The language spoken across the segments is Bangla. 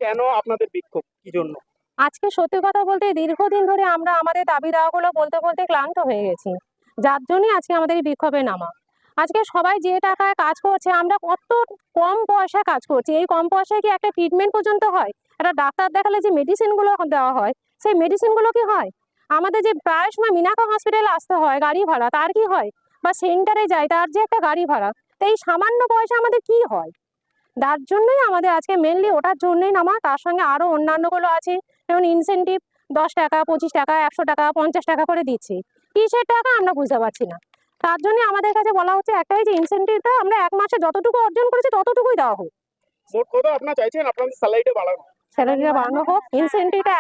কেন আপনাদের বিক্ষোভ? কি জন্য? আজকে সত্যি কথা বলতে দীর্ঘদিন ধরে আমরা আমাদের দাবি দাওয়াগুলো বলতে বলতে ক্লান্ত হয়ে গেছি। যার জন্যই আজকে আমাদের এই বিক্ষোভে নামা। আজকে সবাই যে টাকায় কাজ করছে, আমরা কত কম পয়সায় কাজ করছি। এই কম পয়সায় কি একটা ট্রিটমেন্ট পর্যন্ত হয়? একটা ডাক্তার দেখালে যে মেডিসিনগুলো দেওয়া হয়, সেই মেডিসিনগুলো কি হয়? আমাদের যে প্রায় সময় মিনাকা হসপিটালে আসতে হয় গাড়ি ভাড়া, তার কি হয়? বা সেন্টারে যাই, তার যে একটা গাড়ি ভাড়া, তো এই সামান্য পয়সা আমাদের কি হয়? তার জন্যই আমাদের আজকে মেনলি ওটার জন্যই নামা। তার সঙ্গে আরো অন্যান্যগুলো আছে, যেমন ইনসেনটিভ 10 টাকা, 25 টাকা, 100 টাকা, 50 টাকা করে দিচ্ছি। কিসের টাকা আমরা বুঝতে পারছি না। তার জন্য আমাদের কাছে বলা হচ্ছে একটাই, যে ইনসেনটিভটা আমরা 1 মাসে যতটুকু অর্জন করেছি ততটুকুই দেওয়া হোক। মোট কথা আপনারা চাইছেন আপনাদের স্যালারিটা বাড়ানো স্যালারিটা বাড়ানো হোক, ইনসেনটিভটা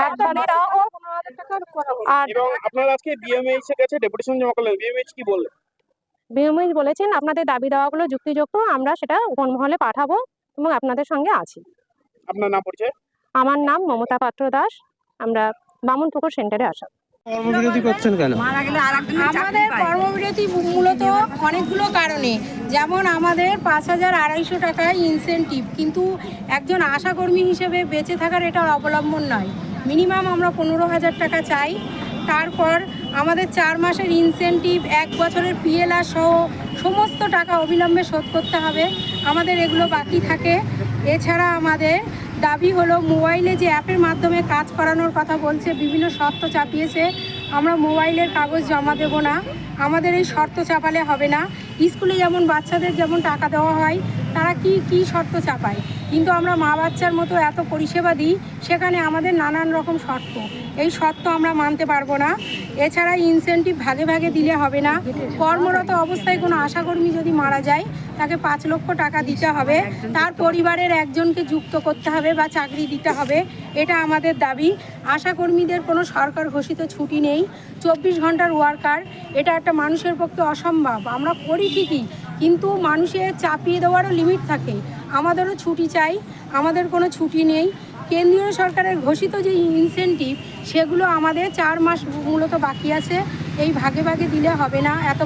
একবারে দেওয়া হোক। আর এবং আপনারা আজকে বিএমএইচ এর কাছে ডেপুটেশন জমা করলেন। বিএমএইচ কি বললেন? বিএমএইচ বলেছেন আপনাদের দাবি দেওয়াগুলো যুক্তিযুক্ত, আমরা সেটা উপমহলে পাঠাবো এবং আপনাদের সঙ্গে আছি। আপনার নাম পরিচয়? আমার নাম মমতা পাত্র দাস। আমরা বামুনপুকুর সেন্টারে আসা। কর্মবিরতি করছেন কেন? আমাদের কর্মবিরতি মূলত অনেকগুলো কারণে, যেমন আমাদের 5,250 টাকায় ইনসেনটিভ, কিন্তু একজন আশাকর্মী হিসেবে বেঁচে থাকার এটা অবলম্বন নয়। মিনিমাম আমরা 15,000 টাকা চাই। তারপর আমাদের 4 মাসের ইনসেনটিভ, 1 বছরের পিএলআর সহ সমস্ত টাকা অবিলম্বে শোধ করতে হবে। আমাদের এগুলো বাকি থাকে। এছাড়া আমাদের দাবি হলো, মোবাইলে যে অ্যাপের মাধ্যমে কাজ করানোর কথা বলছে, বিভিন্ন শর্ত চাপিয়েছে। আমরা মোবাইলের কাগজ জমা দেব না, আমাদের এই শর্ত চাপালে হবে না। স্কুলে যেমন বাচ্চাদের যেমন টাকা দেওয়া হয়, তারা কি শর্ত চাপায়, কিন্তু আমরা মা বাচ্চার মতো এত পরিষেবা দিই, সেখানে আমাদের নানান রকম শর্ত। এই শর্ত আমরা মানতে পারবো না। এছাড়া ইনসেনটিভ ভাগে ভাগে দিলে হবে না। কর্মরত অবস্থায় কোনো আশাকর্মী যদি মারা যায়, তাকে 5 লক্ষ টাকা দিতে হবে, তার পরিবারের একজনকে যুক্ত করতে হবে বা চাকরি দিতে হবে। এটা আমাদের দাবি। আশাকর্মীদের কোনো সরকার ঘোষিত ছুটি নেই, 24 ঘন্টার ওয়ার্কার। এটা একটা মানুষের পক্ষে অসম্ভব। আমরা করি ঠিকই, কিন্তু মানুষের চাপিয়ে দেওয়ারও লিমিট থাকে। আমাদেরও ছুটি চাই, আমাদের কোনো ছুটি নেই। কেন্দ্রীয় সরকারের ঘোষিত যে ইনসেনটিভ, সেগুলো আমাদের 4 মাস মূলত বাকি আছে। এই ভাগে ভাগে দিলে হবে না। এত